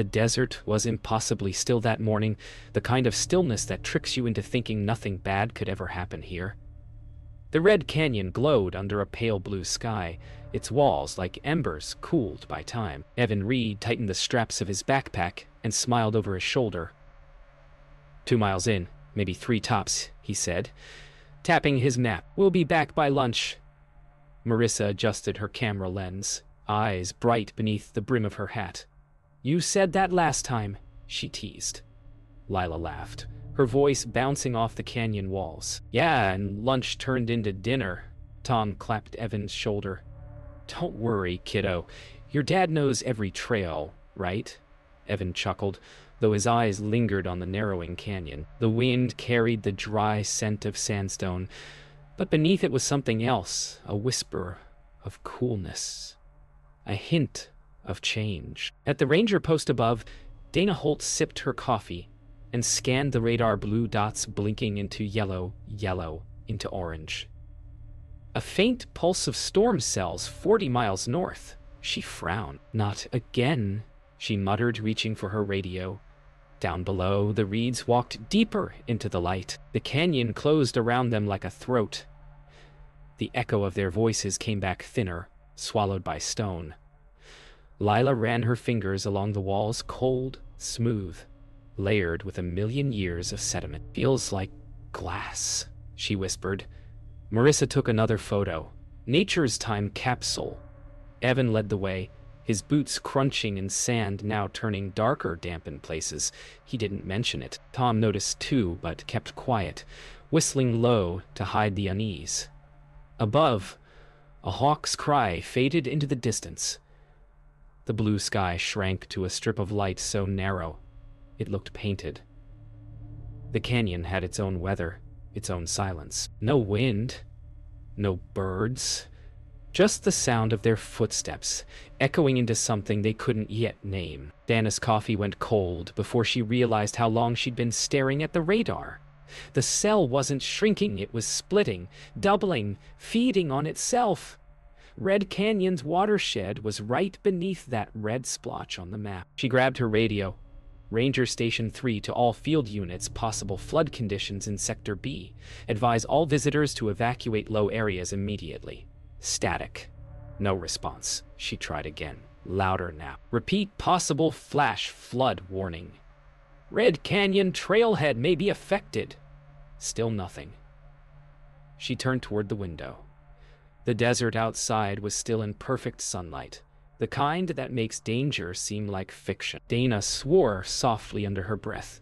The desert was impossibly still that morning, the kind of stillness that tricks you into thinking nothing bad could ever happen here. The Red Canyon glowed under a pale blue sky, its walls like embers cooled by time. Evan Reed tightened the straps of his backpack and smiled over his shoulder. 2 miles in, maybe 3 tops, he said, tapping his map. We'll be back by lunch. Marissa adjusted her camera lens, eyes bright beneath the brim of her hat. You said that last time, she teased. Lila laughed, her voice bouncing off the canyon walls. Yeah, and lunch turned into dinner. Tom clapped Evan's shoulder. Don't worry, kiddo. Your dad knows every trail, right? Evan chuckled, though his eyes lingered on the narrowing canyon. The wind carried the dry scent of sandstone, but beneath it was something else, a whisper of coolness, a hint of change. At the ranger post above, Dana Holt sipped her coffee and scanned the radar blue dots blinking into yellow, into orange. A faint pulse of storm cells 40 miles north. She frowned. Not again, she muttered, reaching for her radio. Down below, the reeds walked deeper into the light. The canyon closed around them like a throat. The echo of their voices came back thinner, swallowed by stone. Lila ran her fingers along the walls, cold, smooth, layered with 1,000,000 years of sediment. Feels like glass, she whispered. Marissa took another photo. Nature's time capsule. Evan led the way, his boots crunching in sand now turning darker, damp in places. He didn't mention it. Tom noticed too, but kept quiet, whistling low to hide the unease. Above, a hawk's cry faded into the distance. The blue sky shrank to a strip of light so narrow, it looked painted. The canyon had its own weather, its own silence. No wind, no birds, just the sound of their footsteps, echoing into something they couldn't yet name. Dana's coffee went cold before she realized how long she'd been staring at the radar. The cell wasn't shrinking, it was splitting, doubling, feeding on itself. Red Canyon's watershed was right beneath that red splotch on the map. She grabbed her radio. Ranger Station 3 to all field units, possible flood conditions in Sector B. Advise all visitors to evacuate low areas immediately. Static. No response. She tried again. Louder now. Repeat possible flash flood warning. Red Canyon trailhead may be affected. Still nothing. She turned toward the window. The desert outside was still in perfect sunlight, the kind that makes danger seem like fiction. Dana swore softly under her breath,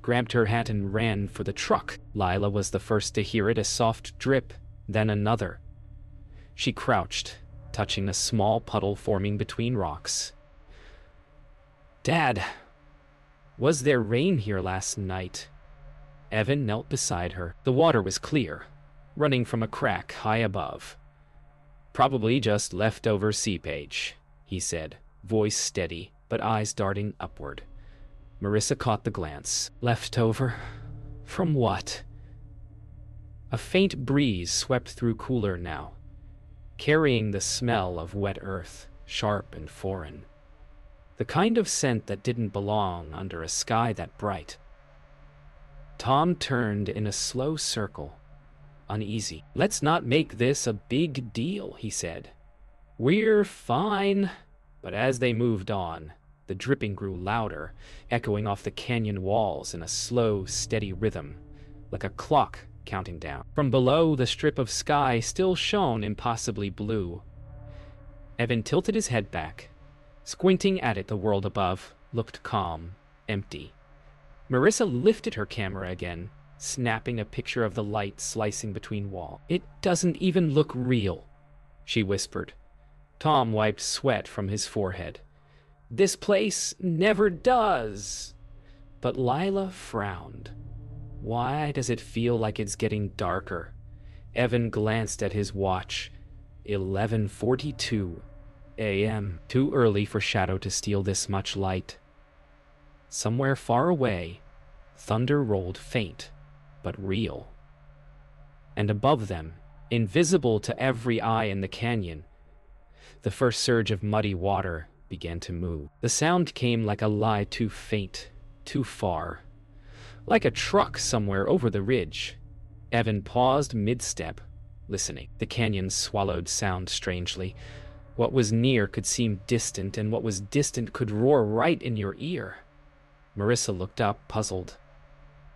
grabbed her hat and ran for the truck. Lila was the first to hear it, a soft drip, then another. She crouched, touching a small puddle forming between rocks. Dad, was there rain here last night? Evan knelt beside her. The water was clear, running from a crack high above. Probably just leftover seepage, he said, voice steady, but eyes darting upward. Marissa caught the glance. Leftover? From what? A faint breeze swept through cooler now, carrying the smell of wet earth, sharp and foreign. The kind of scent that didn't belong under a sky that bright. Tom turned in a slow circle, uneasy. Let's not make this a big deal, he said. We're fine. But as they moved on, the dripping grew louder, echoing off the canyon walls in a slow, steady rhythm, like a clock counting down. From below, the strip of sky still shone impossibly blue. Evan tilted his head back. Squinting at it, the world above looked calm, empty. Marissa lifted her camera again, snapping a picture of the light slicing between walls. It doesn't even look real, she whispered. Tom wiped sweat from his forehead. This place never does. But Lila frowned. Why does it feel like it's getting darker? Evan glanced at his watch. 11:42 a.m. Too early for shadow to steal this much light. Somewhere far away, thunder rolled faint, but real. And above them, invisible to every eye in the canyon, the first surge of muddy water began to move. The sound came like a lie, too faint, too far. Like a truck somewhere over the ridge. Evan paused mid-step, listening. The canyon swallowed sound strangely. What was near could seem distant, and what was distant could roar right in your ear. Marissa looked up, puzzled.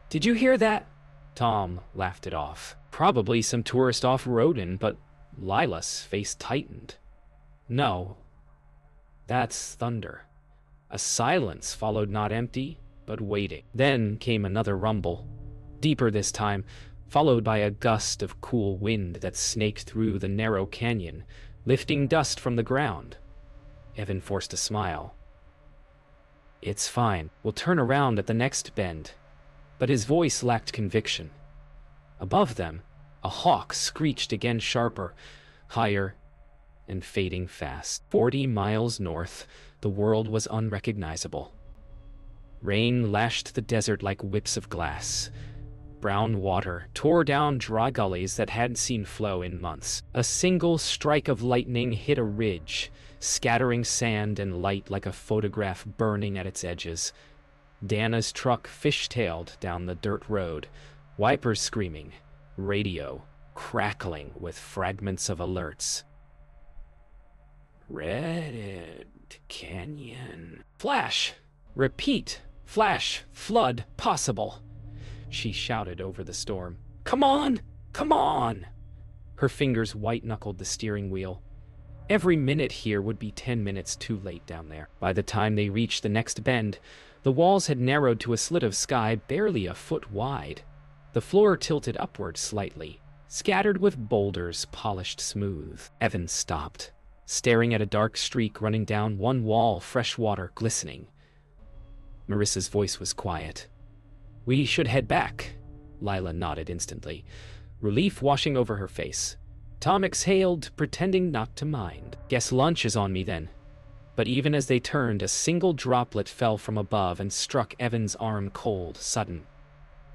"Did you hear that?" Tom laughed it off. "Probably some tourist off-roading," but Lila's face tightened. "No. That's thunder." A silence followed, not empty, but waiting. Then came another rumble, deeper this time, followed by a gust of cool wind that snaked through the narrow canyon, lifting dust from the ground. Evan forced a smile. "It's fine. We'll turn around at the next bend." But his voice lacked conviction. Above them, a hawk screeched again, sharper, higher, and fading fast. 40 miles north, the world was unrecognizable. Rain lashed the desert like whips of glass. Brown water tore down dry gullies that hadn't seen flow in months. A single strike of lightning hit a ridge, scattering sand and light like a photograph burning at its edges. Dana's truck fish-tailed down the dirt road, wipers screaming, radio crackling with fragments of alerts. "Red Canyon." "Flash! Repeat! Flash! Flood! Possible!" She shouted over the storm. "Come on! Come on!" Her fingers white-knuckled the steering wheel. Every minute here would be 10 minutes too late down there. By the time they reached the next bend, the walls had narrowed to a slit of sky barely a foot wide. The floor tilted upward slightly, scattered with boulders polished smooth. Evan stopped, staring at a dark streak running down one wall, fresh water glistening. Marissa's voice was quiet. "We should head back." Lila nodded instantly, relief washing over her face. Tom exhaled, pretending not to mind. "Guess lunch is on me then." But even as they turned, a single droplet fell from above and struck Evan's arm cold, sudden.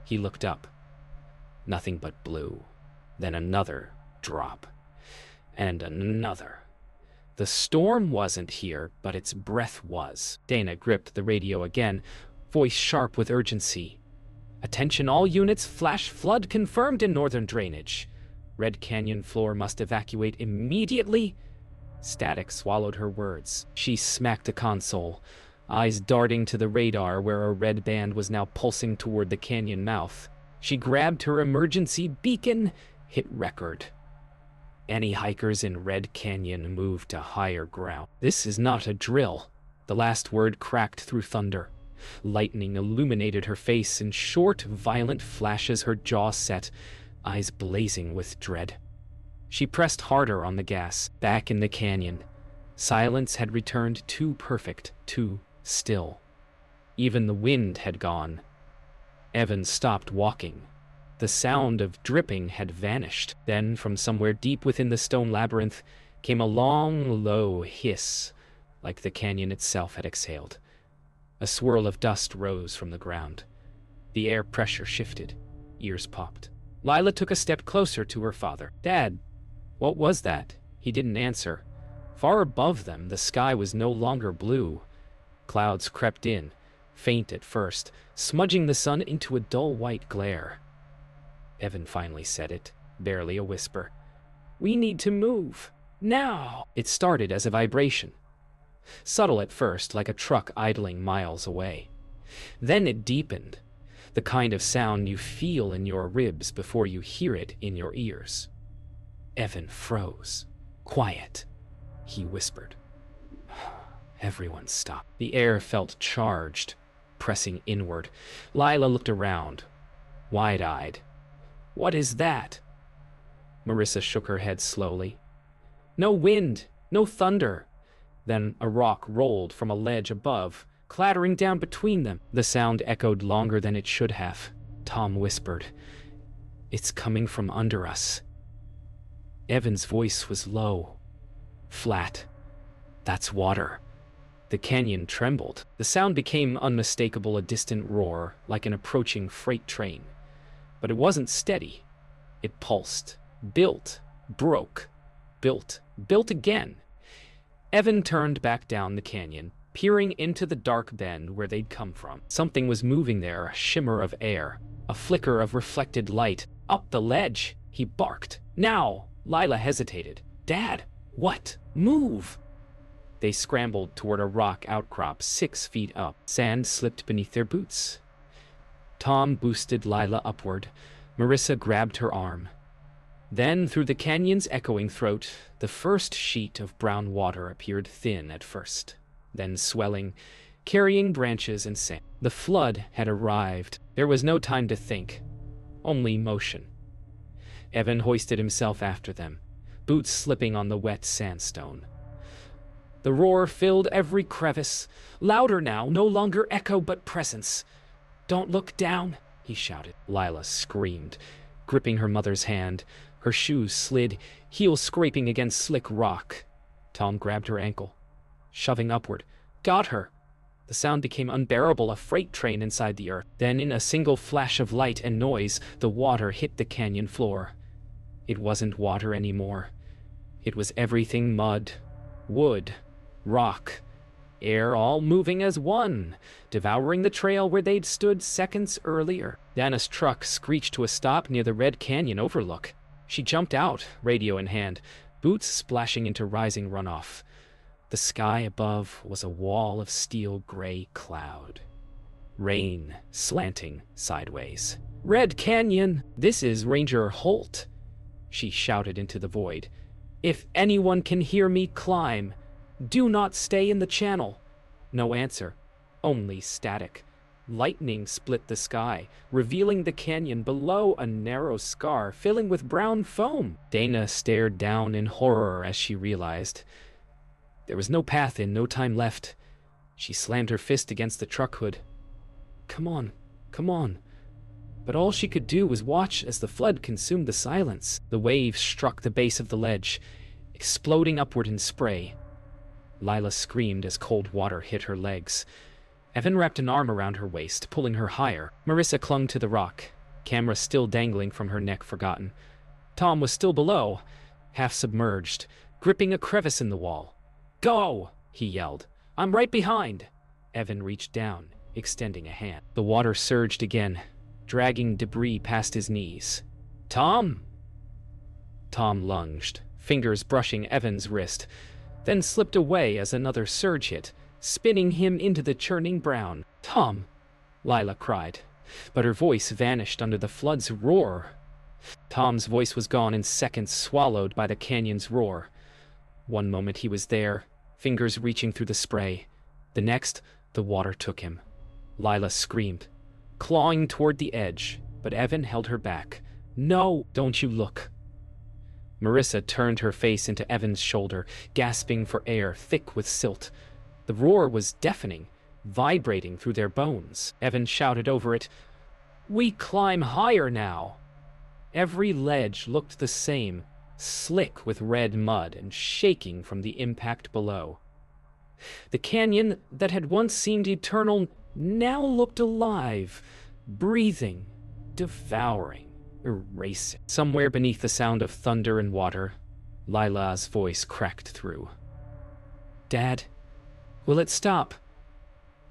He looked up. Nothing but blue. Then another drop. And another. The storm wasn't here, but its breath was. Dana gripped the radio again, voice sharp with urgency. "Attention all units, flash flood confirmed in northern drainage. Red Canyon floor must evacuate immediately." Static swallowed her words. She smacked the console, eyes darting to the radar where a red band was now pulsing toward the canyon mouth. She grabbed her emergency beacon, hit record. Any hikers in Red Canyon moved to higher ground. "This is not a drill." The last word cracked through thunder. Lightning illuminated her face in short, violent flashes, her jaw set, eyes blazing with dread. She pressed harder on the gas. Back in the canyon, silence had returned, too perfect, too still. Even the wind had gone. Evan stopped walking. The sound of dripping had vanished. Then, from somewhere deep within the stone labyrinth, came a long, low hiss, like the canyon itself had exhaled. A swirl of dust rose from the ground. The air pressure shifted. Ears popped. Lila took a step closer to her father. "Dad, what was that?" He didn't answer. Far above them, the sky was no longer blue. Clouds crept in, faint at first, smudging the sun into a dull white glare. Evan finally said it, barely a whisper. "We need to move. Now!" It started as a vibration. Subtle at first, like a truck idling miles away. Then it deepened, the kind of sound you feel in your ribs before you hear it in your ears. Evan froze. "Quiet," he whispered. Everyone stopped. The air felt charged, pressing inward. Lila looked around, wide-eyed. "What is that?" Marissa shook her head slowly. "No wind, no thunder." Then a rock rolled from a ledge above, clattering down between them. The sound echoed longer than it should have. Tom whispered, "It's coming from under us." Evan's voice was low, flat. "That's water." The canyon trembled. The sound became unmistakable, a distant roar, like an approaching freight train. But it wasn't steady. It pulsed, built, broke, built again. Evan turned back down the canyon, peering into the dark bend where they'd come from. Something was moving there, a shimmer of air, a flicker of reflected light. Up the ledge, he barked. Now! Lila hesitated. Dad, what? Move! They scrambled toward a rock outcrop 6 feet up. Sand slipped beneath their boots. Tom boosted Lila upward. Marissa grabbed her arm. Then, through the canyon's echoing throat, the first sheet of brown water appeared, thin at first, then swelling, carrying branches and sand. The flood had arrived. There was no time to think, only motion. Evan hoisted himself after them, boots slipping on the wet sandstone. The roar filled every crevice, louder now, no longer echo but presence. "Don't look down," he shouted. Lila screamed, gripping her mother's hand. Her shoes slid, heels scraping against slick rock. Tom grabbed her ankle, shoving upward. Got her! The sound became unbearable, a freight train inside the earth. Then, in a single flash of light and noise, the water hit the canyon floor. It wasn't water anymore. It was everything: mud, wood, rock, air, all moving as one, devouring the trail where they'd stood seconds earlier. Dana's truck screeched to a stop near the Red Canyon overlook. She jumped out, radio in hand, boots splashing into rising runoff. The sky above was a wall of steel-gray cloud. Rain slanting sideways. "Red Canyon, this is Ranger Holt," she shouted into the void. "If anyone can hear me, climb. Do not stay in the channel." No answer, only static. Lightning split the sky, revealing the canyon below, a narrow scar filling with brown foam. Dana stared down in horror as she realized there was no path in, no time left. She slammed her fist against the truck hood. Come on, come on. But all she could do was watch as the flood consumed the silence. The waves struck the base of the ledge, exploding upward in spray. Lila screamed as cold water hit her legs. Evan wrapped an arm around her waist, pulling her higher. Marissa clung to the rock, camera still dangling from her neck, forgotten. Tom was still below, half submerged, gripping a crevice in the wall. "Go!" he yelled. "I'm right behind." Evan reached down, extending a hand. The water surged again, dragging debris past his knees. "Tom!" Tom lunged, fingers brushing Evan's wrist, then slipped away as another surge hit, spinning him into the churning brown. "Tom!" Lila cried, but her voice vanished under the flood's roar. Tom's voice was gone in seconds, swallowed by the canyon's roar. One moment he was there, fingers reaching through the spray. The next, the water took him. Lila screamed, clawing toward the edge, but Evan held her back. "No, don't you look." Marissa turned her face into Evan's shoulder, gasping for air, thick with silt. The roar was deafening, vibrating through their bones. Evan shouted over it, "We climb higher now." Every ledge looked the same, slick with red mud and shaking from the impact below. The canyon that had once seemed eternal now looked alive, breathing, devouring, erasing. Somewhere beneath the sound of thunder and water, Lila's voice cracked through. "Dad, will it stop?"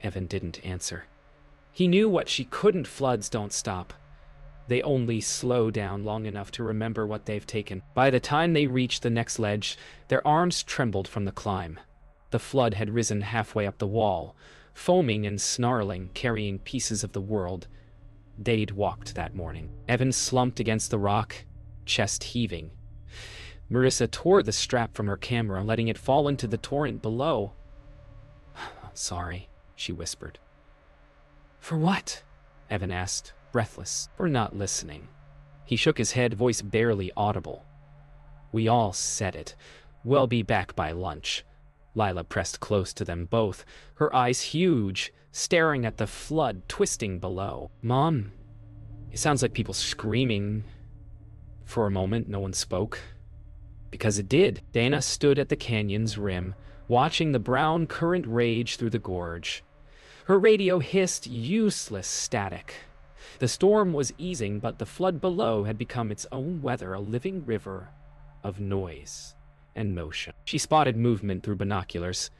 Evan didn't answer. He knew what she couldn't. Floods don't stop. They only slow down long enough to remember what they've taken. By the time they reached the next ledge, their arms trembled from the climb. The flood had risen halfway up the wall, foaming and snarling, carrying pieces of the world they'd walked that morning. Evan slumped against the rock, chest heaving. Marissa tore the strap from her camera, letting it fall into the torrent below. "Sorry," she whispered. "For what?" Evan asked, breathless. "For not listening." He shook his head, voice barely audible. "We all said it. We'll be back by lunch." Lila pressed close to them both, her eyes huge, staring at the flood twisting below. "Mom, it sounds like people screaming." For a moment, no one spoke. Because it did. Dana stood at the canyon's rim, watching the brown current rage through the gorge. Her radio hissed useless static. The storm was easing, but the flood below had become its own weather, a living river of noise. and motion. She spotted movement through binoculars.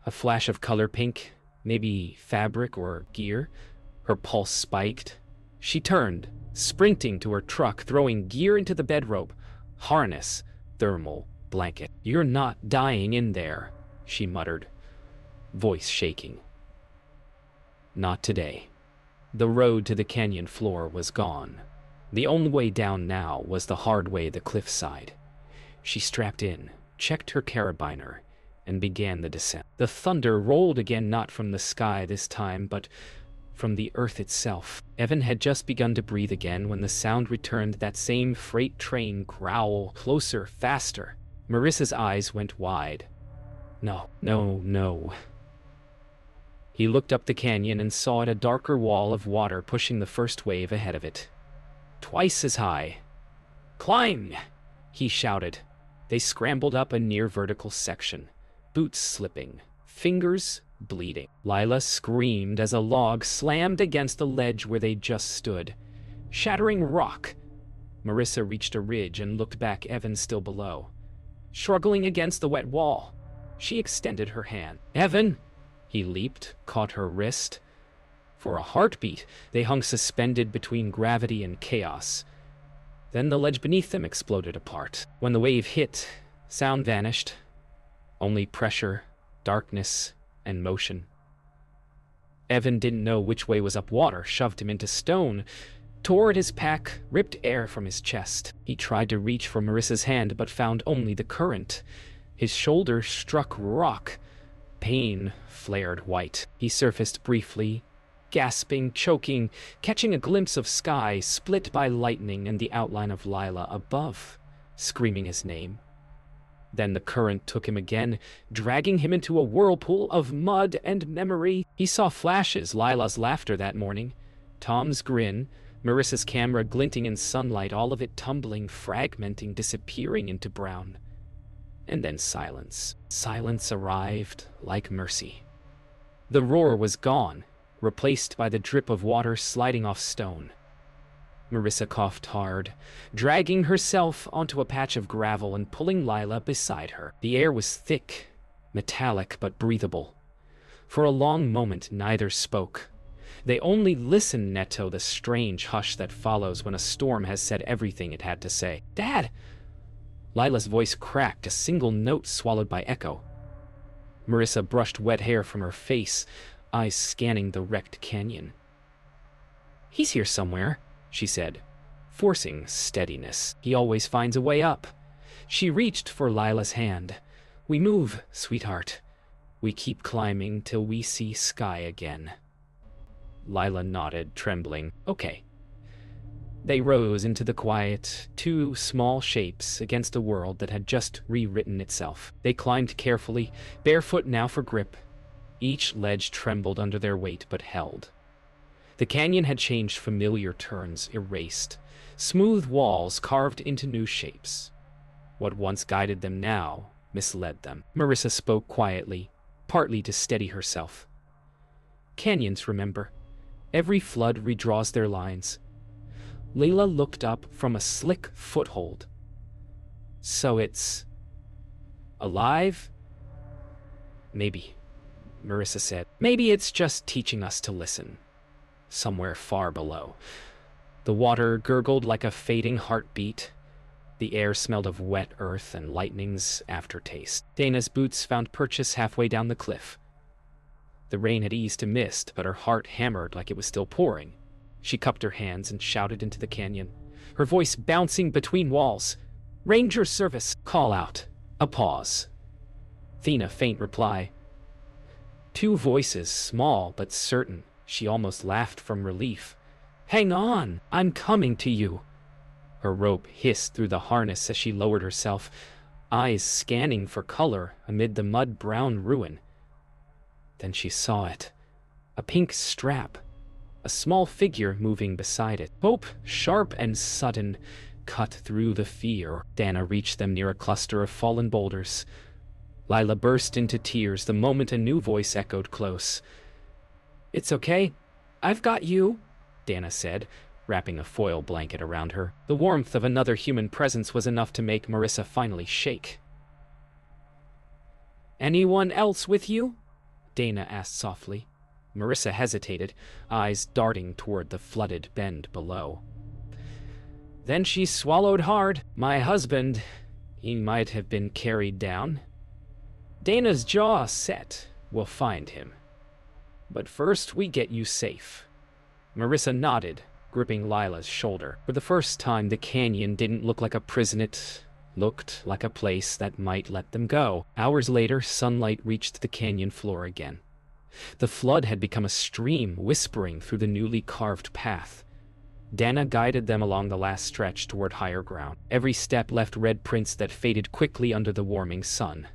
A flash of color pink, maybe fabric or gear. Her pulse spiked. She turned, sprinting to her truck, throwing gear into the bedrope. Harness, thermal, blanket. "You're not dying in there," she muttered, voice shaking. Not today. The road to the canyon floor was gone. The only way down now was the hard way, the cliffside. She strapped in, checked her carabiner, and began the descent. The thunder rolled again, not from the sky this time, but from the earth itself. Evan had just begun to breathe again when the sound returned, that same freight train growl, closer, faster. Marissa's eyes went wide. No, no, no. He looked up the canyon and saw it, a darker wall of water pushing the first wave ahead of it. Twice as high. "Climb!" he shouted. They scrambled up a near-vertical section, boots slipping, fingers bleeding. Lila screamed as a log slammed against the ledge where they just stood. Shattering rock. Marissa reached a ridge and looked back, Evan still below, struggling against the wet wall. She extended her hand. "Evan!" He leaped, caught her wrist. For a heartbeat, they hung suspended between gravity and chaos. Then the ledge beneath them exploded apart. When the wave hit, sound vanished. Only pressure, darkness, and motion. Evan didn't know which way was up. Water shoved him into stone, tore at his pack, ripped air from his chest. He tried to reach for Marissa's hand, but found only the current. His shoulder struck rock. Pain flared white. He surfaced briefly, gasping, choking, catching a glimpse of sky split by lightning and the outline of Lila above, screaming his name. Then the current took him again, dragging him into a whirlpool of mud and memory. He saw flashes, Lila's laughter that morning, Tom's grin, Marissa's camera glinting in sunlight, all of it tumbling, fragmenting, disappearing into brown. And then silence. Silence arrived like mercy. The roar was gone, replaced by the drip of water sliding off stone. Marissa coughed hard, dragging herself onto a patch of gravel and pulling Lila beside her. The air was thick, metallic, but breathable. For a long moment, neither spoke. They only listened, Neto, the strange hush that follows when a storm has said everything it had to say. "Dad!" Lila's voice cracked, a single note swallowed by echo. Marissa brushed wet hair from her face, eyes scanning the wrecked canyon. "He's here somewhere," she said, forcing steadiness. "He always finds a way up." She reached for Lila's hand. "We move, sweetheart. We keep climbing till we see sky again." Lila nodded, trembling. "Okay." They rose into the quiet, two small shapes against a world that had just rewritten itself. They climbed carefully, barefoot now for grip. Each ledge trembled under their weight, but held. The canyon had changed, familiar turns erased, smooth walls carved into new shapes. What once guided them now misled them. Marissa spoke quietly, partly to steady herself. "Canyons, remember. Every flood redraws their lines." Layla looked up from a slick foothold. "So it's alive?" "Maybe," Marissa said. "Maybe it's just teaching us to listen." Somewhere far below, the water gurgled like a fading heartbeat. The air smelled of wet earth and lightning's aftertaste. Dana's boots found purchase halfway down the cliff. The rain had eased to mist, but her heart hammered like it was still pouring. She cupped her hands and shouted into the canyon, her voice bouncing between walls. "Ranger service!" Call out. A pause. Thena, faint reply. Two voices, small but certain. She almost laughed from relief. "Hang on! I'm coming to you!" Her rope hissed through the harness as she lowered herself, eyes scanning for color amid the mud-brown ruin. Then she saw it. A pink strap. A small figure moving beside it. Hope, sharp and sudden, cut through the fear. Dana reached them near a cluster of fallen boulders. Lila burst into tears the moment a new voice echoed close. "It's okay. I've got you," Dana said, wrapping a foil blanket around her. The warmth of another human presence was enough to make Marissa finally shake. Anyone else with you? Dana asked softly. Marissa hesitated, eyes darting toward the flooded bend below. Then she swallowed hard. My husband, he might have been carried down. Dana's jaw set. We'll find him. But first we get you safe. Marissa nodded, gripping Lila's shoulder. For the first time, the canyon didn't look like a prison. It looked like a place that might let them go. Hours later, sunlight reached the canyon floor again. The flood had become a stream whispering through the newly carved path. Dana guided them along the last stretch toward higher ground. Every step left red prints that faded quickly under the warming sun.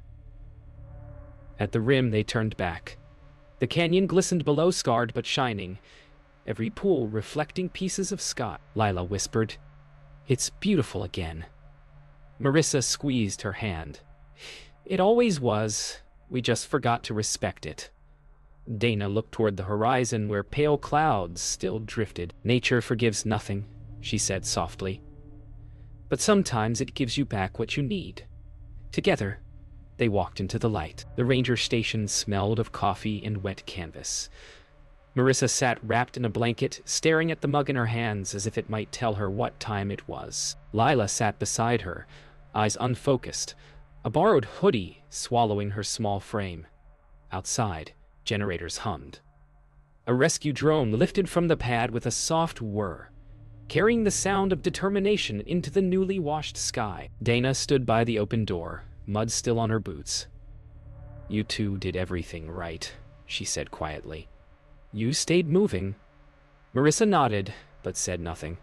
At the rim, they turned back. The canyon glistened below, scarred but shining, every pool reflecting pieces of sky. Lila whispered, "It's beautiful again." Marissa squeezed her hand. "It always was. We just forgot to respect it." Dana looked toward the horizon where pale clouds still drifted. "Nature forgives nothing," she said softly. "But sometimes it gives you back what you need." Together, they walked into the light. The ranger station smelled of coffee and wet canvas. Marissa sat wrapped in a blanket, staring at the mug in her hands as if it might tell her what time it was. Lila sat beside her, eyes unfocused, a borrowed hoodie swallowing her small frame. Outside, generators hummed. A rescue drone lifted from the pad with a soft whir, carrying the sound of determination into the newly washed sky. Dana stood by the open door, mud still on her boots. "You two did everything right," she said quietly. "You stayed moving." Marissa nodded, but said nothing.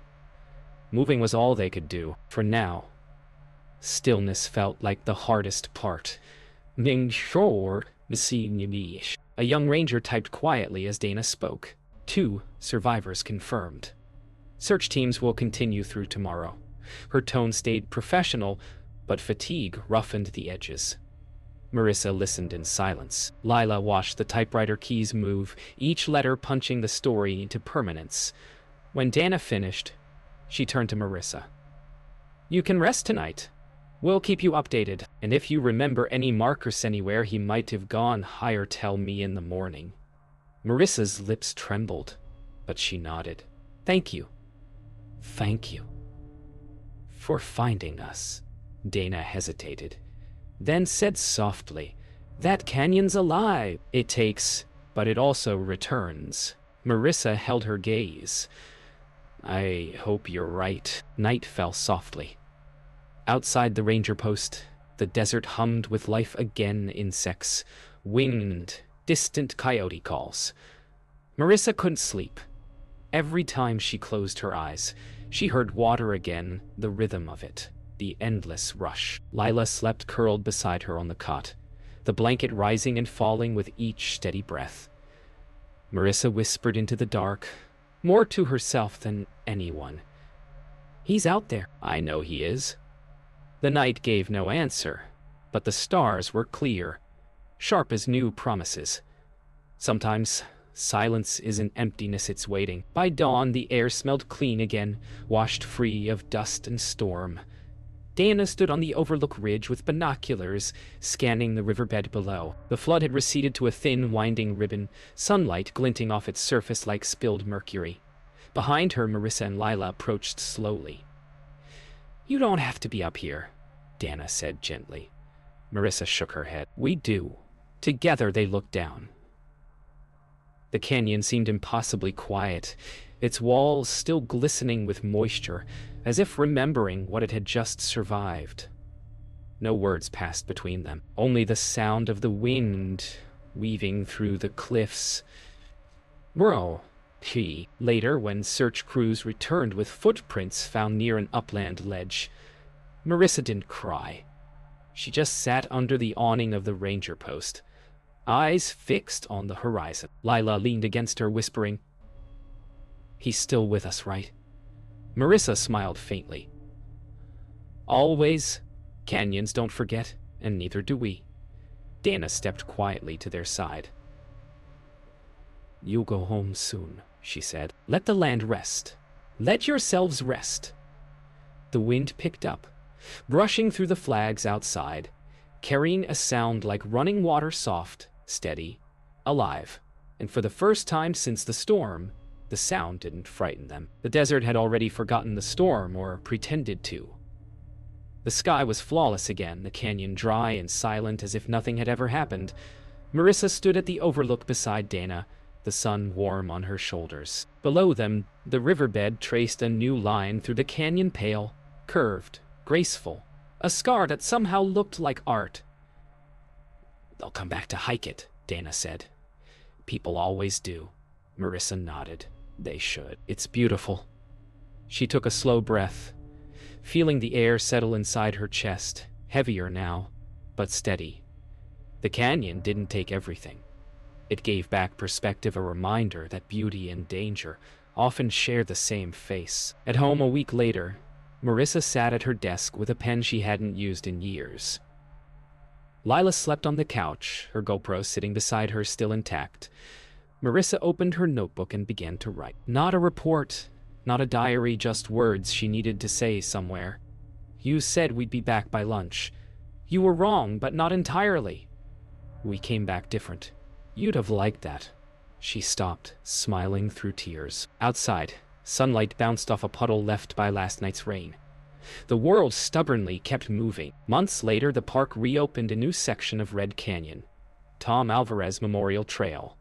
Moving was all they could do, for now. Stillness felt like the hardest part. "Being sure to see me." A young ranger typed quietly as Dana spoke. 2 survivors confirmed. Search teams will continue through tomorrow. Her tone stayed professional, but fatigue roughened the edges. Marissa listened in silence. Lila watched the typewriter keys move, each letter punching the story into permanence. When Dana finished, she turned to Marissa. "You can rest tonight. We'll keep you updated, and if you remember any markers anywhere he might have gone higher, tell me in the morning." Marissa's lips trembled, but she nodded. "Thank you. Thank you for finding us." Dana hesitated, then said softly, "That canyon's alive. It takes, but it also returns." Marissa held her gaze. "I hope you're right." Night fell softly. Outside the ranger post, the desert hummed with life again, insects, winged, distant coyote calls. Marissa couldn't sleep. Every time she closed her eyes, she heard water again, the rhythm of it, the endless rush. Lila slept curled beside her on the cot, the blanket rising and falling with each steady breath. Marissa whispered into the dark, more to herself than anyone. "He's out there." "I know he is." The night gave no answer, but the stars were clear, sharp as new promises. Sometimes silence isn't emptiness, it's waiting. By dawn, the air smelled clean again, washed free of dust and storm. Dana stood on the overlook ridge with binoculars, scanning the riverbed below. The flood had receded to a thin, winding ribbon, sunlight glinting off its surface like spilled mercury. Behind her, Marissa and Lila approached slowly. "You don't have to be up here," Dana said gently. Marissa shook her head. "We do." Together they looked down. The canyon seemed impossibly quiet, its walls still glistening with moisture, as if remembering what it had just survived. No words passed between them, only the sound of the wind weaving through the cliffs. "Bro," later, when search crews returned with footprints found near an upland ledge, Marissa didn't cry. She just sat under the awning of the ranger post, eyes fixed on the horizon. Lila leaned against her, whispering, "He's still with us, right?" Marissa smiled faintly. "Always. Canyons don't forget, and neither do we." Dana stepped quietly to their side. "You'll go home soon," she said. "Let the land rest. Let yourselves rest." The wind picked up, brushing through the flags outside, carrying a sound like running water, soft, steady, alive. And for the first time since the storm, the sound didn't frighten them. The desert had already forgotten the storm, or pretended to. The sky was flawless again, the canyon dry and silent as if nothing had ever happened. Marissa stood at the overlook beside Dana, the sun warm on her shoulders. Below them, the riverbed traced a new line through the canyon, pale, curved, graceful, a scar that somehow looked like art. "They'll come back to hike it," Dana said. "People always do." Marissa nodded. "They should. It's beautiful." She took a slow breath, feeling the air settle inside her chest, heavier now, but steady. The canyon didn't take everything. It gave back perspective, a reminder that beauty and danger often share the same face. At home a week later, Marissa sat at her desk with a pen she hadn't used in years. Lila slept on the couch, her GoPro sitting beside her still intact. Marissa opened her notebook and began to write. Not a report, not a diary, just words she needed to say somewhere. "You said we'd be back by lunch. You were wrong, but not entirely. We came back different. You'd have liked that." She stopped, smiling through tears. Outside, sunlight bounced off a puddle left by last night's rain. The world stubbornly kept moving. Months later, the park reopened a new section of Red Canyon, Tom Alvarez Memorial Trail.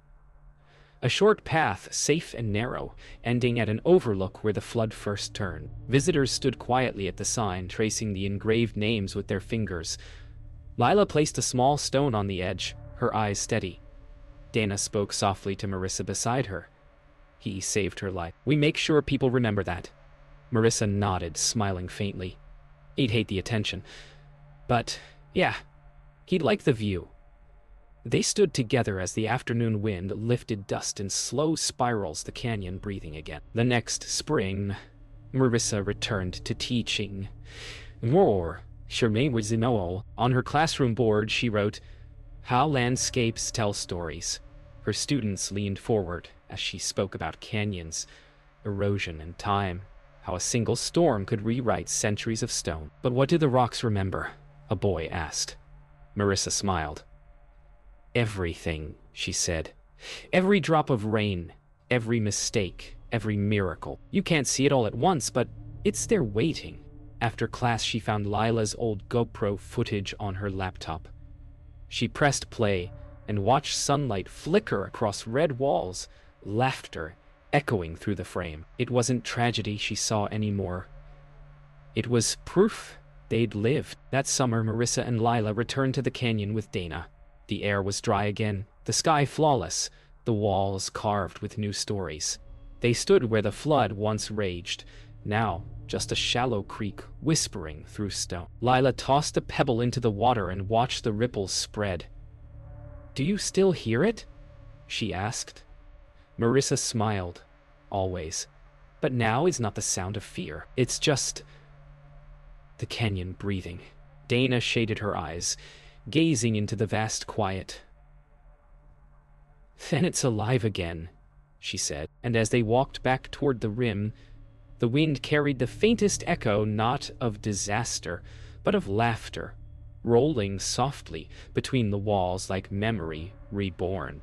A short path, safe and narrow, ending at an overlook where the flood first turned. Visitors stood quietly at the sign, tracing the engraved names with their fingers. Lila placed a small stone on the edge, her eyes steady. Dana spoke softly to Marissa beside her. "He saved her life. We make sure people remember that." Marissa nodded, smiling faintly. "He'd hate the attention. But, yeah, he'd like the view." They stood together as the afternoon wind lifted dust in slow spirals, the canyon breathing again. The next spring, Marissa returned to teaching. More, Charmaine was in Owell. On her classroom board, she wrote, "How landscapes tell stories." Her students leaned forward as she spoke about canyons, erosion, and time, how a single storm could rewrite centuries of stone. "But what do the rocks remember?" a boy asked. Marissa smiled. "Everything," she said. "Every drop of rain, every mistake, every miracle. You can't see it all at once, but it's there waiting." After class, she found Lila's old GoPro footage on her laptop. She pressed play and watched sunlight flicker across red walls, laughter echoing through the frame. It wasn't tragedy she saw anymore. It was proof they'd lived. That summer, Marissa and Lila returned to the canyon with Dana. The air was dry again, the sky flawless, the walls carved with new stories. They stood where the flood once raged, now just a shallow creek whispering through stone. Lila tossed a pebble into the water and watched the ripples spread. "Do you still hear it?" she asked. Marissa smiled. "Always. But now is not the sound of fear. It's just the canyon breathing." Dana shaded her eyes, gazing into the vast quiet. "Then it's alive again," she said. And as they walked back toward the rim, the wind carried the faintest echo, not of disaster, but of laughter, rolling softly between the walls like memory reborn.